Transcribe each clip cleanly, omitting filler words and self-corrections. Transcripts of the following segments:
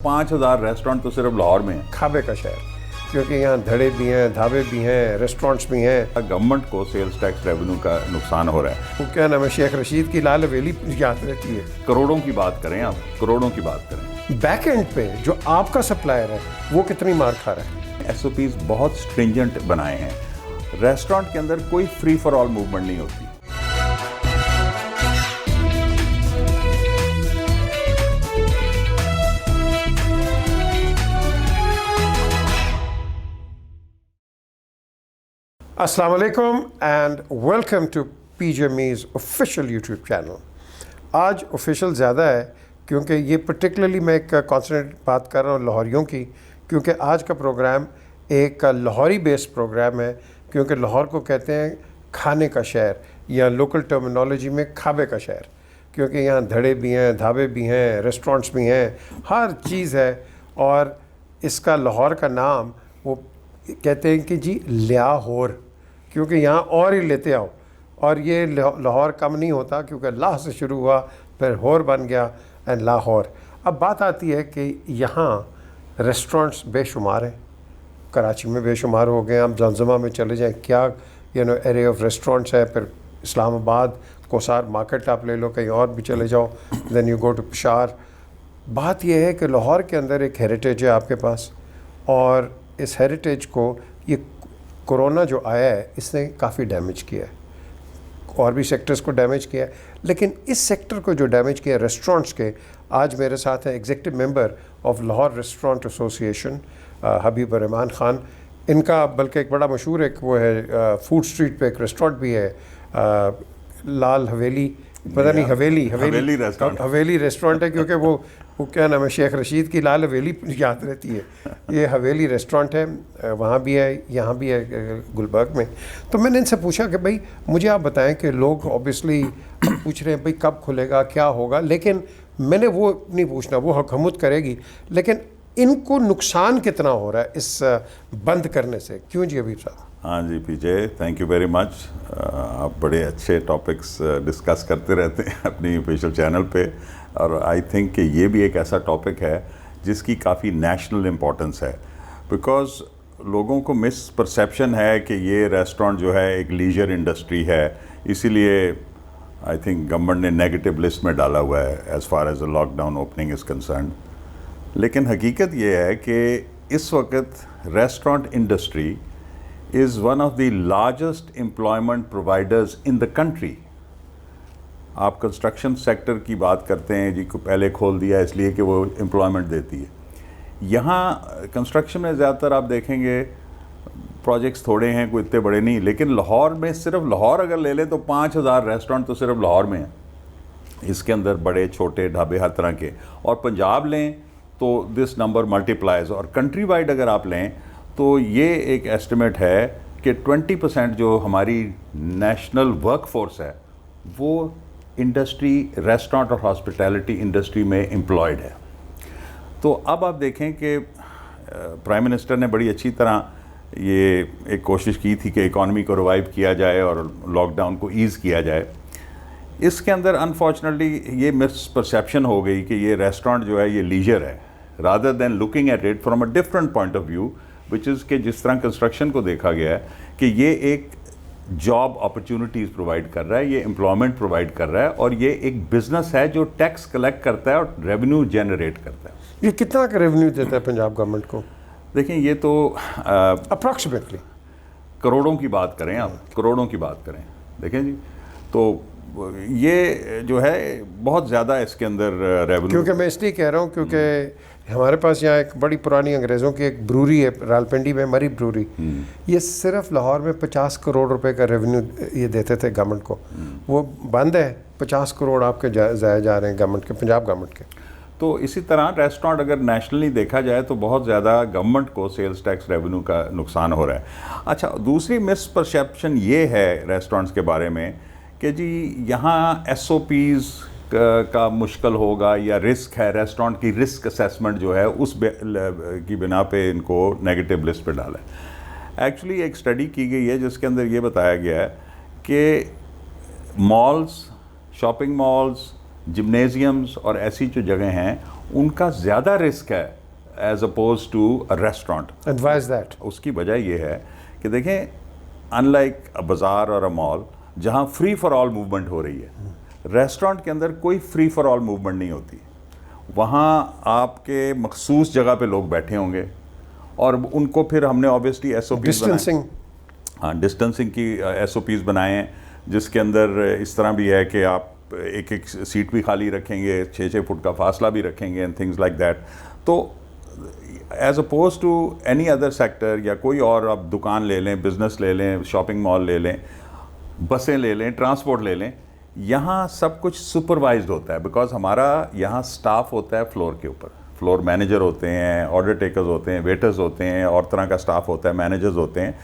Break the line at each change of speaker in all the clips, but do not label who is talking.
5,000 restaurant तो सिर्फ लाहौर में है।
खाबे का शहर, क्योंकि यहाँ धड़े भी हैं, ढाबे भी हैं, रेस्टोरेंट्स भी हैं।
गवर्नमेंट को सेल्स टैक्स रेवेन्यू का नुकसान हो रहा है।
वो क्या नाम है, शेख रशीद की लाल हवेली याद रहती है।
करोड़ों की बात करें आप, करोड़ों की बात करें।
बैक एंड पे जो आपका सप्लायर है वो कितनी मार खा रहा है।
SOPs बहुत स्ट्रिंजेंट बनाए हैं। रेस्टोरेंट के अंदर कोई फ्री फॉर ऑल मूवमेंट नहीं होती।
अस्सलाम वालेकुम एंड वेलकम टू PJ मीज़ ऑफिशियल यूट्यूब चैनल। आज ऑफिशियल ज़्यादा है क्योंकि ये पर्टिकुलरली मैं एक कॉन्सनट्रेट बात कर रहा हूँ लाहौरियों की, क्योंकि आज का प्रोग्राम एक लाहौरी बेस्ड प्रोग्राम है। क्योंकि लाहौर को कहते हैं खाने का शहर, या लोकल टर्मिनोलॉजी में खाबे का शहर, क्योंकि यहाँ धड़े भी हैं, ढाबे भी हैं, रेस्टोरेंट्स भी हैं, हर चीज़ है। और इसका लाहौर का नाम वो कहते हैं कि जी लाहौर, क्योंकि यहाँ और ही लेते आओ। और ये लाहौर कम नहीं होता, क्योंकि लाह से शुरू हुआ, फिर होर बन गया एंड लाहौर। अब बात आती है कि यहाँ रेस्टोरेंट्स बेशुमार हैं, कराची में बेशुमार हो गए। आप जमजमा में चले जाएं, क्या एरे ऑफ रेस्टोरेंट्स है। फिर इस्लामाबाद कोसार मार्केट आप ले लो, कहीं और भी चले जाओ, देन यू गो टू पिशार। बात यह है कि लाहौर के अंदर एक हेरिटेज है आपके पास, और इस हेरिटेज को ये कोरोना जो आया है इसने काफ़ी डैमेज किया है, और भी सेक्टर्स को डैमेज किया है। लेकिन इस सेक्टर को जो डैमेज किया रेस्टोरेंट्स के, आज मेरे साथ है executive member of Lahore restaurant association Habib Rehman Khan. इनका बल्कि एक बड़ा मशहूर एक वो है, फूड स्ट्रीट पे एक रेस्टोरेंट भी है, लाल हवेली, पता नहीं हवेली रेस्टोरेंट है, क्योंकि वो क्या नाम है, शेख रशीद की लाल हवेली याद रहती है। ये हवेली रेस्टोरेंट है, वहाँ भी है, यहाँ भी है गुलबर्ग में। तो मैंने इनसे पूछा कि भाई मुझे आप बताएं कि लोग ऑब्वियसली पूछ रहे हैं भाई कब खुलेगा, क्या होगा, लेकिन मैंने वो नहीं पूछना, वो हुकूमत करेगी, लेकिन इनको नुकसान कितना हो रहा है इस बंद करने से। क्यों जी हबीब साहब?
हाँ जी PJ, thank you very much. आप बड़े अच्छे टॉपिक्स डिस्कस करते रहते हैं अपनी ऑफिशियल चैनल पे, और आई थिंक कि ये भी एक ऐसा टॉपिक है जिसकी काफ़ी नेशनल इम्पोर्टेंस है। बिकॉज़ लोगों को मिस परसेप्शन है कि ये रेस्टोरेंट जो है एक लीजर इंडस्ट्री है, इसीलिए आई थिंक गवर्नमेंट ने नेगेटिव लिस्ट में डाला हुआ है as far as the lockdown opening is concern. लेकिन हकीकत ये है कि इस वक्त restaurant industry is one of the largest employment providers in the country। आप कंस्ट्रक्शन सेक्टर की बात करते हैं जी, को पहले खोल दिया इसलिए कि वो एम्प्लॉयमेंट देती है। यहाँ कंस्ट्रक्शन में ज़्यादातर आप देखेंगे प्रोजेक्ट्स थोड़े हैं, कोई इतने बड़े नहीं, लेकिन लाहौर में, सिर्फ लाहौर अगर ले लें तो 5,000 रेस्टोरेंट तो सिर्फ लाहौर में हैं। इसके अंदर बड़े छोटे ढाबे हर तरह के, और पंजाब लें तो दिस नंबर मल्टीप्लाइज, और कंट्री वाइड अगर आप लें तो ये एक एस्टिमेट है कि 20% जो हमारी नेशनल वर्कफोर्स है वो इंडस्ट्री, रेस्टोरेंट और हॉस्पिटैलिटी इंडस्ट्री में एम्प्लॉयड है। तो अब आप देखें कि प्राइम मिनिस्टर ने बड़ी अच्छी तरह ये एक कोशिश की थी कि इकॉनमी को रिवाइव किया जाए और लॉकडाउन को ईज़ किया जाए। इसके अंदर अनफॉर्चुनेटली ये मिसपरसेप्शन हो गई कि ये रेस्टोरेंट जो है ये लीजर है, rather than looking at it from a different point of view, which is कि जिस तरह कंस्ट्रक्शन को देखा गया है कि ये एक जॉब अपॉर्चुनिटीज़ प्रोवाइड कर रहा है, ये एम्प्लॉयमेंट प्रोवाइड कर रहा है, और ये एक बिज़नेस है जो टैक्स कलेक्ट करता है और रेवेन्यू जनरेट करता है।
ये कितना का रेवेन्यू देता है पंजाब गवर्नमेंट को?
देखें, ये तो
अप्रॉक्सीमेटली
करोड़ों की बात करें आप, करोड़ों की बात करें, देखें जी, तो ये जो है बहुत ज़्यादा इसके अंदर रेवेन्यू।
क्योंकि मैं इसलिए कह रहा हूँ क्योंकि हमारे पास यहाँ एक बड़ी पुरानी अंग्रेज़ों की एक ब्रूरी है रावलपिंडी में, मरी ब्रूरी। ये सिर्फ लाहौर में 50 करोड़ रुपए का रेवेन्यू ये देते थे गवर्नमेंट को। वो बंद है, 50 करोड़ आपके जाए जा रहे हैं गवर्नमेंट के, पंजाब गवर्नमेंट के।
तो इसी तरह रेस्टोरेंट अगर नेशनली देखा जाए तो बहुत ज़्यादा गवर्नमेंट को सेल्स टैक्स रेवेन्यू का नुकसान हो रहा है। अच्छा, दूसरी मिसपरसेप्शन ये है रेस्टोरेंट्स के बारे में कि जी यहाँ SOPs का मुश्किल होगा या रिस्क है, रेस्टोरेंट की रिस्क असेसमेंट जो है उस की बिना पे इनको नेगेटिव लिस्ट पे डाला है। एक्चुअली एक स्टडी की गई है जिसके अंदर ये बताया गया है कि मॉल्स, शॉपिंग मॉल्स, जिम्नेजियम्स और ऐसी जो जगह हैं उनका ज़्यादा रिस्क है as oppose to a restaurant.
And why is that?
उसकी वजह ये है कि देखें, अनलाइक अ बाज़ार और अ मॉल जहाँ फ्री फॉर ऑल मूवमेंट हो रही है, रेस्टोरेंट के अंदर कोई फ्री फॉर ऑल मूवमेंट नहीं होती। वहाँ आपके मखसूस जगह पे लोग बैठे होंगे और उनको फिर हमने ऑब्वियसली SOPs
डिस्टेंसिंग,
हाँ, डिस्टेंसिंग की SOPs बनाए हैं, जिसके अंदर इस तरह भी है कि आप एक एक सीट भी खाली रखेंगे, 6-6 फुट का फासला भी रखेंगे एंड थिंग्स लाइक दैट। तो as oppose to any other sector या कोई और आप दुकान ले लें, बिज़नेस ले लें, शॉपिंग मॉल ले लें, बसें ले लें, ट्रांसपोर्ट ले लें, यहाँ सब कुछ सुपरवाइज्ड होता है। बिकॉज हमारा यहाँ स्टाफ होता है फ्लोर के ऊपर, फ्लोर मैनेजर होते हैं, ऑर्डर टेकर्स होते हैं, वेटर्स होते हैं, और तरह का स्टाफ होता है, मैनेजर्स होते हैं।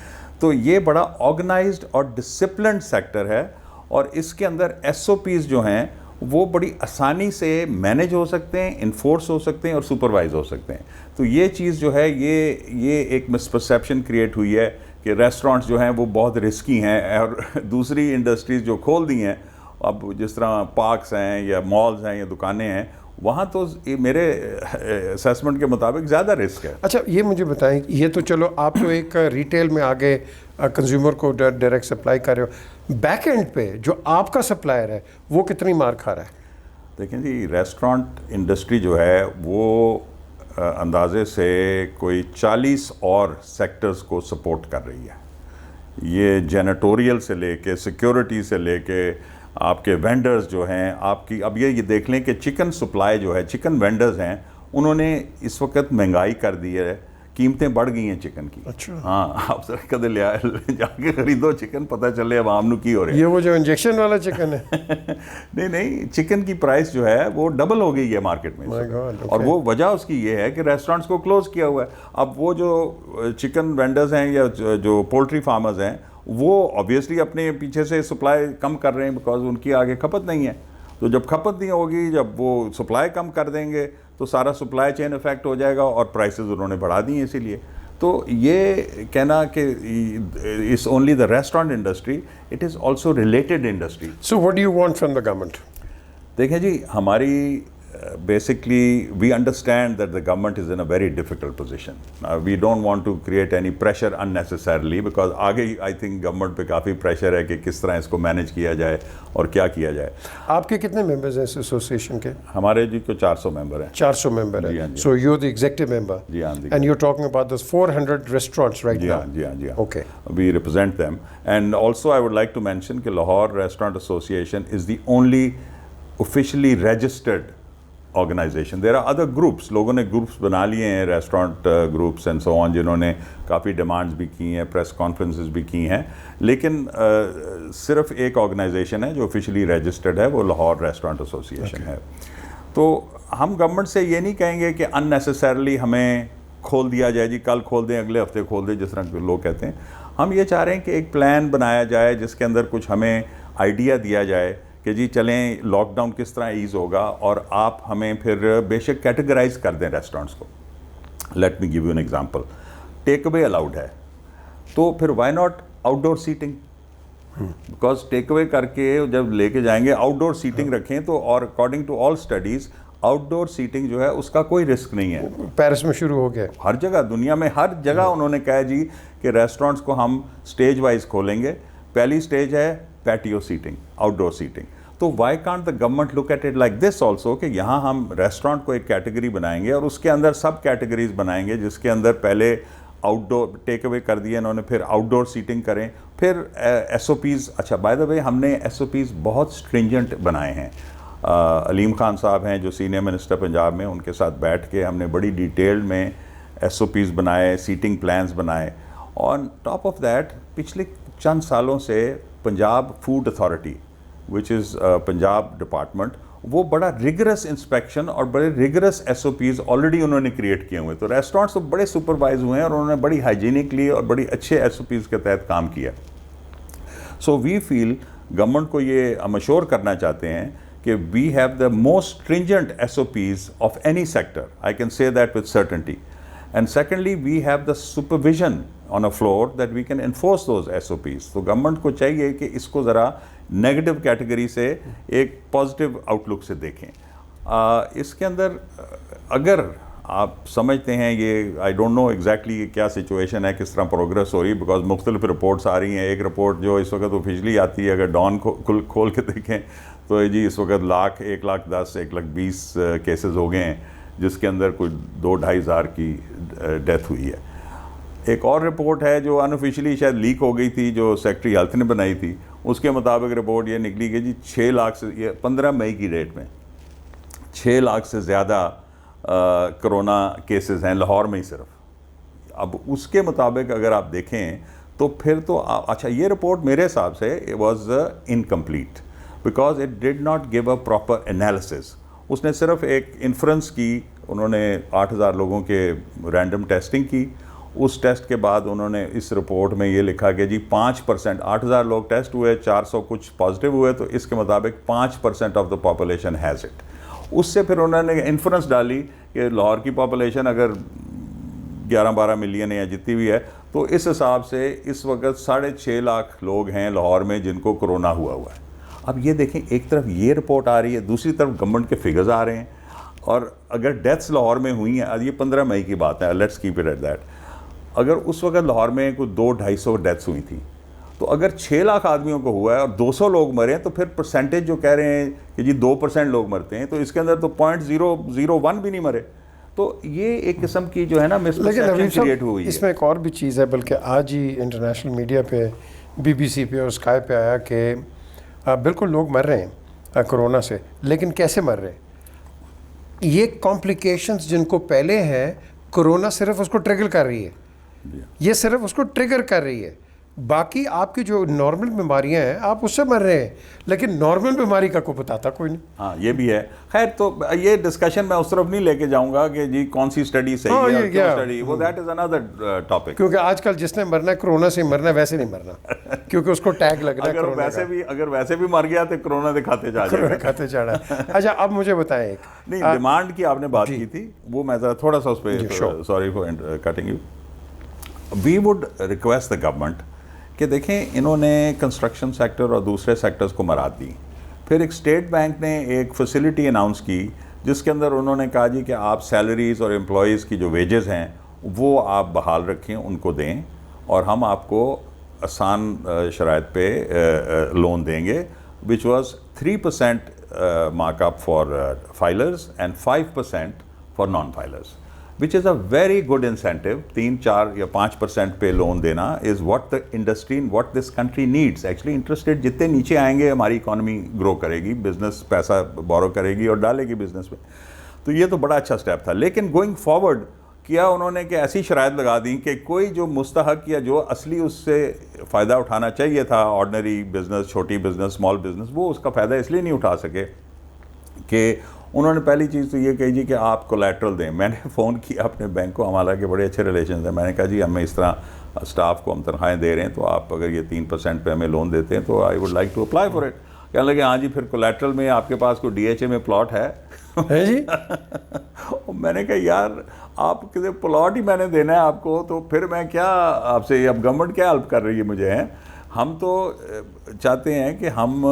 तो ये बड़ा ऑर्गेनाइज्ड और डिसिप्लिन्ड सेक्टर है और इसके अंदर SOPs जो हैं वो बड़ी आसानी से मैनेज हो सकते हैं, इन्फोर्स हो सकते हैं और सुपरवाइज हो सकते हैं। तो ये चीज़ जो है ये एक मिसपरसेप्शन क्रिएट हुई है कि रेस्टोरेंट्स जो हैं वो बहुत रिस्की हैं, और दूसरी इंडस्ट्रीज़ जो खोल दी हैं, अब जिस तरह पार्क्स हैं या मॉल्स हैं या दुकानें हैं, वहाँ तो मेरे असेसमेंट के मुताबिक ज़्यादा रिस्क है।
अच्छा ये मुझे बताएं, ये तो चलो आप तो एक रिटेल में आगे कंज्यूमर को डायरेक्ट सप्लाई कर रहे हो, बैक एंड पे जो आपका सप्लायर है वो कितनी मार खा रहा है?
देखें जी, रेस्टोरेंट इंडस्ट्री जो है वो अंदाजे से कोई 40 और सेक्टर्स को सपोर्ट कर रही है। ये जेनेटोरियल से लेके, सिक्योरिटी से लेके, आपके वेंडर्स जो हैं, आपकी अब ये देख लें कि चिकन सप्लाई जो है, चिकन वेंडर्स हैं, उन्होंने इस वक्त महंगाई कर दी है, कीमतें बढ़ गई हैं चिकन की।
अच्छा।
हाँ, आप सर कदे ले जाके खरीदो चिकन, पता चले अब आमनू की हो रही है।
ये वो जो इंजेक्शन वाला चिकन है?
नहीं, चिकन की प्राइस जो है वो डबल हो गई है मार्केट में।
My God, okay.
और वो वजह उसकी ये है कि रेस्टोरेंट्स को क्लोज किया हुआ है। अब वो जो चिकन वेंडर्स हैं या जो पोल्ट्री फार्मर्स हैं, वो ऑब्वियसली अपने पीछे से सप्लाई कम कर रहे हैं, बिकॉज उनकी आगे खपत नहीं है। तो जब खपत नहीं होगी, जब वो सप्लाई कम कर देंगे तो सारा सप्लाई चेन इफेक्ट हो जाएगा और प्राइसेस उन्होंने बढ़ा दी हैं। इसीलिए तो ये कहना कि it's only the restaurant industry, it is also related industry.
So what do you want from the government?
देखें जी, हमारी basically we understand that the government is in a very difficult position. We don't want to create any pressure unnecessarily, because आगे I think government पे काफ़ी pressure है कि किस तरह इसको manage किया जाए और क्या किया जाए।
आपके कितने मेंबर्स हैं इस एसोसिएशन के?
हमारे जी को 400 मेंबर हैं।
400 मेंबर
जी हाँ,
हैं।
जी
so you are the executive member?
जी हाँ जी।
And you are talking about this 400 restaurants right
जी
नाउ?
हाँ जी हाँ जी हाँ।
Okay,
we represent them, and also I would like to mention कि Lahore Restaurant Association is the only officially registered organisation. There are other groups, लोगों ने groups बना लिए हैं, restaurant groups and so on, जिन्होंने काफ़ी डिमांड्स भी की हैं, प्रेस कॉन्फ्रेंसेस भी की हैं, लेकिन सिर्फ एक ऑर्गेनाइजेशन है जो ऑफिशियली रजिस्टर्ड है, वो लाहौर रेस्टोरेंट एसोसिएशन है। तो हम गवर्नमेंट से ये नहीं कहेंगे कि अननेसेसरली हमें खोल दिया जाए, जी कल खोल दें, अगले हफ्ते खोल दें, जिस तरह लोग कहते हैं। हम ये चाह रहे हैं कि एक प्लान बनाया जाए जिसके अंदर कुछ हमें आइडिया दिया जाए कि जी चलें लॉकडाउन किस तरह ईज़ होगा, और आप हमें फिर बेशक कैटेगराइज कर दें रेस्टोरेंट्स को। Let me give you an example, take away allowed है, तो फिर why not outdoor seating? Because take away करके जब लेके जाएंगे, आउटडोर सीटिंग रखें तो, और according to all studies outdoor seating जो है उसका कोई रिस्क नहीं है।
पेरिस में शुरू हो गया,
हर जगह दुनिया में हर जगह उन्होंने कहा जी कि रेस्टोरेंट्स को हम स्टेज वाइज खोलेंगे। पहली स्टेज है पैटियो सीटिंग, आउटडोर सीटिंग। तो why can't the government look at it like this also कि यहाँ हम रेस्टोरेंट को एक कैटेगरी बनाएंगे और उसके अंदर सब कैटेगरीज बनाएंगे, जिसके अंदर पहले आउटडोर टेक अवे कर दिया इन्होंने, फिर आउटडोर सीटिंग करें, फिर SOPs। अच्छा बाय द वे, हमने SOPs बहुत स्ट्रिंजेंट बनाए हैं। अलीम खान साहब हैं जो सीनियर मिनिस्टर पंजाब में, उनके साथ बैठ के हमने बड़ी डिटेल्ड में SOPs बनाए, सीटिंग प्लान्स बनाए। ऑन टॉप ऑफ दैट पिछले चंद सालों से Punjab food authority which is Punjab department, वो बड़ा रिगरस इंस्पेक्शन और बड़े रिगरस SOPs ऑलरेडी उन्होंने क्रिएट किए हुए। तो रेस्टोरेंट्स तो बड़े सुपरवाइज हुए हैं और उन्होंने बड़ी हाइजीनिकली और बड़ी अच्छे SOPs के तहत काम किया। सो वी फील गवर्नमेंट को ये हम अश्योर करना चाहते हैं कि we have the most stringent SOPs of any sector, I can say that with certainty. And secondly, we have the supervision on a floor that we can enforce those SOPs. तो government को चाहिए कि इसको ज़रा negative category से एक positive outlook से देखें। इसके अंदर अगर आप समझते हैं ये, आई डोंट नो एग्जैक्टली क्या सिचुएशन है, किस तरह प्रोग्रेस हो रही है, बिकॉज मुख्तलिफ रिपोर्ट्स आ रही हैं। एक रिपोर्ट जो इस वक्त ऑफिशियली आती है, अगर डॉन खोल के देखें तो ये जी इस वक्त 1,10,000 1,20,000 केसेस हो गए हैं, जिसके अंदर कोई 2-2.5 हज़ार की डेथ हुई है। एक और रिपोर्ट है जो अनऑफिशियली शायद लीक हो गई थी, जो सेक्रेटरी हेल्थ ने बनाई थी, उसके मुताबिक रिपोर्ट ये निकली कि जी 6 लाख से, ये 15 मई की डेट में 6 लाख से ज़्यादा कोरोना केसेस हैं लाहौर में ही सिर्फ। अब उसके मुताबिक अगर आप देखें तो फिर तो अच्छा, ये रिपोर्ट मेरे हिसाब से it was incomplete because it did not give a proper analysis. उसने सिर्फ एक इन्फ्रेंस की, उन्होंने 8,000 लोगों के रैंडम टेस्टिंग की। उस टेस्ट के बाद उन्होंने इस रिपोर्ट में ये लिखा कि जी 5%, 8,000 लोग टेस्ट हुए, 400 कुछ पॉजिटिव हुए, तो इसके मुताबिक 5% of the population has it. उससे फिर उन्होंने इन्फ्रेंस डाली कि लाहौर की पॉपुलेशन अगर 11-12 मिलियन है या जितनी भी है, तो इस हिसाब से इस वक्त 6.5 लाख लोग हैं लाहौर में जिनको कोरोना हुआ है। अब ये देखें, एक तरफ ये रिपोर्ट आ रही है, दूसरी तरफ गवर्नमेंट के फिगर्स आ रहे हैं, और अगर डेथ्स लाहौर में हुई हैं, ये 15 मई की बात है, let's keep it at that, अगर उस वक्त लाहौर में कोई 200-250 डेथ्स हुई थी, तो अगर 6 लाख आदमियों को हुआ है और 200 लोग मरे हैं, तो फिर परसेंटेज जो कह रहे हैं कि जी 2% लोग मरते हैं, तो इसके अंदर तो 0.001 भी नहीं मरे। तो ये एक किस्म की जो है ना मिसपरसेप्शन क्रिएट हुई है।
इसमें एक और भी चीज़ है, बल्कि आज ही इंटरनेशनल मीडिया पे, BBC पे और स्काई पे आया कि बिल्कुल लोग मर रहे हैं कोरोना से, लेकिन कैसे मर रहे हैं? ये कॉम्प्लिकेशंस जिनको पहले हैं, कोरोना सिर्फ उसको ट्रिगर कर रही है, ये सिर्फ उसको ट्रिगर कर रही है। बाकी आपकी जो नॉर्मल बीमारियां हैं, आप उससे मर रहे हैं, लेकिन नॉर्मल बीमारी का कोई बताता कोई नहीं।
हाँ, ये भी है। खैर, तो ये डिस्कशन मैं उस तरफ नहीं लेके जाऊंगा कि जी कौन सी स्टडी सही है और क्यों स्टडी, वो दैट इज अनदर टॉपिक।
क्योंकि आजकल जिसने मरना है कोरोना से मरना है, वैसे नहीं मरना क्योंकि उसको टैग लगना है कोरोना का।
अगर वैसे भी मर गया तो कोरोना दिखाते जा
कोरोना खाते जा रहा है। अच्छा, अब मुझे बताएं, एक
नहीं, डिमांड की आपने बात की थी, वो मैं जरा थोड़ा सा उस पर, sorry for cutting you, we would request the government कि देखें, इन्होंने कंस्ट्रक्शन सेक्टर और दूसरे सेक्टर्स को मराद दी। फिर एक स्टेट बैंक ने एक फैसिलिटी अनाउंस की जिसके अंदर उन्होंने कहा जी कि आप सैलरीज़ और एम्प्लॉयज़ की जो वेजेस हैं वो आप बहाल रखें, उनको दें, और हम आपको आसान शराइत पे लोन देंगे, which was 3% markup for filers and 5% for non filers, which is a very good incentive. 3-4 या 5% पे लोन देना is what the industry, what this country needs. Actually interest rate जितने नीचे आएंगे, हमारी इकॉनमी ग्रो करेगी, बिजनेस पैसा बोरो करेगी और डालेगी बिजनेस में। तो ये तो बड़ा अच्छा स्टेप था। लेकिन गोइंग फॉरवर्ड किया उन्होंने कि ऐसी शराइत लगा दी कि कोई जो मुस्तहक या जो असली उससे फ़ायदा उठाना चाहिए था, ऑर्डनरी बिजनेस, छोटी बिजनेस, स्मॉल बिजनेस, वो उसका फ़ायदा इसलिए नहीं उठा सके कि उन्होंने पहली चीज़ तो ये कही जी कि आप कोलैटरल दें। मैंने फ़ोन किया अपने बैंक को, हमारा के बड़े अच्छे रिलेशन हैं, मैंने कहा जी हमें इस तरह स्टाफ को हम तनख्वाहें दे रहे हैं, तो आप अगर ये 3% पे हमें लोन देते हैं तो I would like to apply for it. कहने लगे हाँ जी, फिर कोलैटरल में आपके पास कोई DHA में प्लॉट है
जी?
मैंने कहा यार, आप किसी प्लॉट ही मैंने देना है आपको, तो फिर मैं क्या आपसे, अब गवर्नमेंट क्या हेल्प कर रही है मुझे हैं? हम तो चाहते हैं कि हम,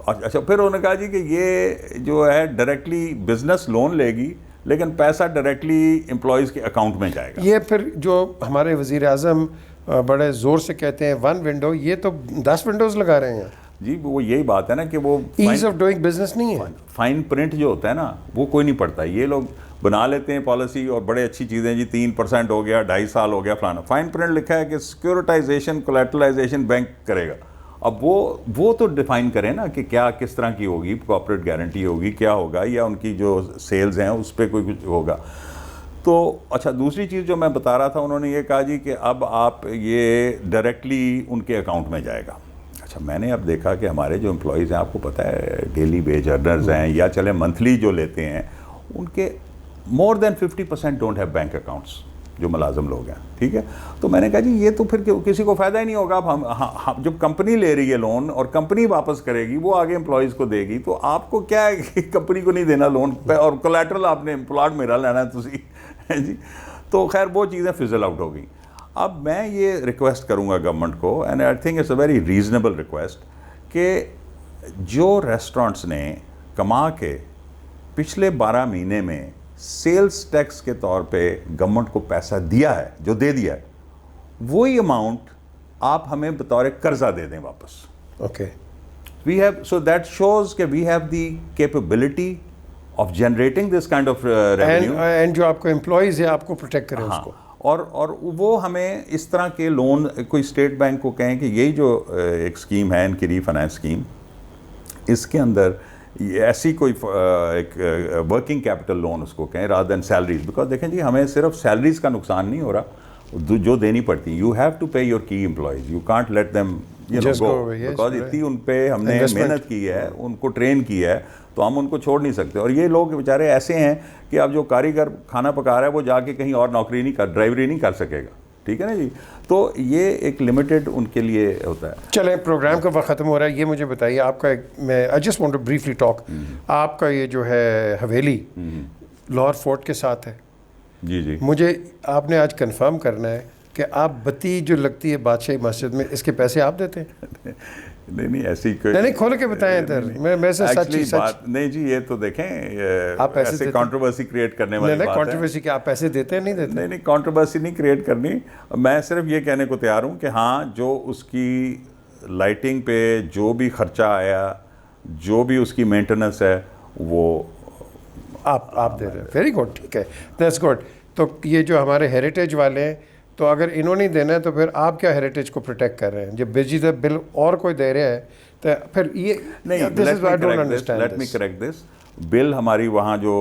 अच्छा, फिर उन्होंने कहा जी कि ये जो है डायरेक्टली बिजनेस लोन लेगी, लेकिन पैसा डायरेक्टली एम्प्लॉयज़ के अकाउंट में जाएगा।
ये फिर जो हमारे वज़ीर आज़म बड़े ज़ोर से कहते हैं 1 विंडो, ये तो 10 विंडोज़ लगा रहे हैं
जी। वो यही बात है ना कि वो
ईज़ ऑफ डूइंग बिजनेस नहीं है।
फाइन प्रिंट जो होता है ना, वो कोई नहीं पढ़ता। ये लोग बना लेते हैं पॉलिसी और बड़े अच्छी चीज़ें जी, 3% हो गया, 2.5 साल हो गया, फलाना। फाइन प्रिंट लिखा है कि सिक्योरिटाइजेशन, कोलैटरलाइजेशन बैंक करेगा। अब वो तो डिफाइन करें ना कि क्या, किस तरह की होगी, कॉर्पोरेट गारंटी होगी, क्या होगा, या उनकी जो सेल्स हैं उस पर कोई कुछ होगा। तो अच्छा, दूसरी चीज़ जो मैं बता रहा था, उन्होंने ये कहा जी कि अब आप ये डायरेक्टली उनके अकाउंट में जाएगा। अच्छा, मैंने अब देखा कि हमारे जो एम्प्लॉयज़ हैं, आपको पता है डेली वेज अर्नर्स हैं या चले मंथली जो लेते हैं, उनके more than 50% don't have bank accounts, जो मुलाजम लोग हैं, ठीक है। तो मैंने कहा जी ये तो फिर किसी को फ़ायदा ही नहीं होगा। अब हम जब कंपनी ले रही है लोन और कंपनी वापस करेगी, वो आगे एम्प्लॉयज़ को देगी, तो आपको क्या है कि कंपनी को नहीं देना लोन और कोलैटरल आपने प्लॉट मेरा लेना है तुसी जी। तो खैर वो चीज़ें फिजल आउट हो गई। अब मैं ये रिक्वेस्ट करूँगा गवर्नमेंट को, and I think it's a very reasonable request, कि जो रेस्टोरेंट्स ने कमा के पिछले 12 महीने में सेल्स टैक्स के तौर पे गवर्नमेंट को पैसा दिया है, जो दे दिया है, वही अमाउंट आप हमें बतौर कर्जा दे दें वापस।
Okay,
we have, so that shows कि we have the capability of generating this kind of revenue,
and जो आपको एम्प्लॉयज़ है आपको प्रोटेक्ट करें उसको।
और वो हमें इस तरह के लोन, कोई स्टेट बैंक को कहें कि यही जो एक स्कीम है इनकी रीफाइनेंस स्कीम, इसके अंदर ऐसी कोई एक वर्किंग कैपिटल लोन उसको कहें रादर देन सैलरीज, बिकॉज देखें जी हमें सिर्फ सैलरीज का नुकसान नहीं हो रहा, जो देनी पड़ती, यू हैव टू पे योर की employees, you can't let them you know go, because इतनी उन पे हमने मेहनत की है, उनको ट्रेन किया है, तो हम उनको छोड़ नहीं सकते। और ये लोग बेचारे ऐसे हैं कि अब जो कारीगर खाना पका रहा है वो जाके कहीं और नौकरी नहीं कर, ड्राइवरी नहीं कर सकेगा, ठीक है ना जी। तो ये एक लिमिटेड उनके लिए होता है।
चलें, प्रोग्राम का वक्त ख़त्म हो रहा है, ये मुझे बताइए आपका, मैं I just want to briefly talk, आपका ये जो है हवेली लाहौर फोर्ट के साथ है।
जी जी, मुझे
आपने आज कंफर्म करना है कि आप बत्ती जो लगती है बादशाही मस्जिद में, इसके पैसे आप देते हैं?
नहीं ऐसी कोई
नहीं, खोल के बताएं इधर, मैं से सच
बात नहीं जी, ये तो देखें
आप
ऐसे कंट्रोवर्सी क्रिएट करने वाली बात है।
कंट्रोवर्सी क्या आप पैसे देते हैं नहीं देते?
नहीं, कंट्रोवर्सी नहीं क्रिएट करनी, मैं सिर्फ ये कहने को तैयार हूँ कि हाँ, जो उसकी लाइटिंग पे जो भी खर्चा आया, जो भी उसकी मेंटेनेंस है, वो
आप दे रहे हैं। वेरी गुड, ठीक है, दैट्स गुड। तो ये जो हमारे हेरिटेज वाले हैं, तो अगर इन्होंने देना है तो फिर आप क्या हेरिटेज को प्रोटेक्ट कर रहे हैं? जब बिजली का बिल और कोई दे रहा है तो फिर ये
नहीं, let me correct this, bill हमारी वहाँ जो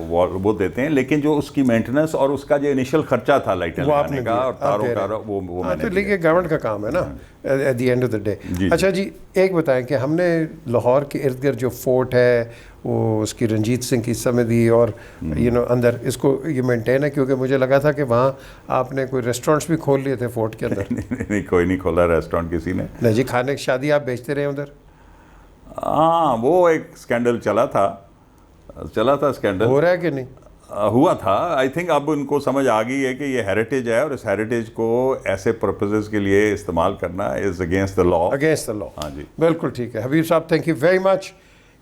वो देते हैं, लेकिन जो उसकी मेंटेनेंस और उसका जो इनिशियल खर्चा था लाइट लगाने का और तारों का, वो मैंने
तो लेकिन गवर्नमेंट का काम है ना at the end of the day. अच्छा जी, एक बताएं कि हमने लाहौर के इर्द गिर्द जो फोर्ट है वो उसकी रंजीत सिंह की समिति और अंदर इसको ये मेंटेन है, क्योंकि मुझे लगा था कि वहाँ आपने कोई रेस्टोरेंट्स भी खोल लिए थे फोर्ट के अंदर।
नहीं, कोई नहीं खोला रेस्टोरेंट किसी ने।
नहीं जी, खाने की शादी आप बेचते रहे उधर?
हाँ, वो एक स्कैंडल चला था स्कैंडल।
हो रहा है कि नहीं?
हुआ था। आई थिंक अब उनको समझ आ गई है कि ये हेरिटेज है और इस हेरिटेज को ऐसे पर्पसेस के लिए इस्तेमाल करना is against the law.
Against the law,
हाँ जी,
बिल्कुल ठीक है। हबीब साहब, थैंक यू वेरी मच।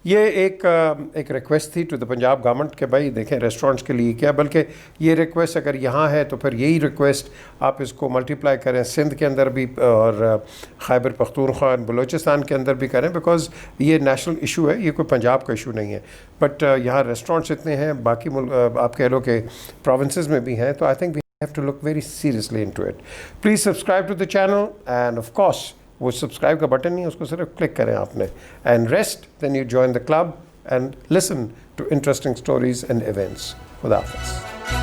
ये एक रिक्वेस्ट थी टू द पंजाब गवर्नमेंट के भाई देखें रेस्टोरेंट्स के लिए क्या, बल्कि ये रिक्वेस्ट अगर यहाँ है तो फिर यही रिक्वेस्ट आप इसको मल्टीप्लाई करें सिंध के अंदर भी और खैबर पख्तूनख्वा और बलूचिस्तान के अंदर भी करें, बिकॉज ये नेशनल इशू है, ये कोई पंजाब का इशू नहीं है। बट यहाँ रेस्टोरेंट्स इतने हैं, बाकी आप कह लो कि प्रोविंसेस में भी हैं, तो I think we have to look very seriously into it. Please subscribe to the channel and of course वो सब्सक्राइब का बटन नहीं है, उसको सिर्फ क्लिक करें आपने, and rest, then you join the club and listen to interesting stories and events. खुदा हाफ़िज़।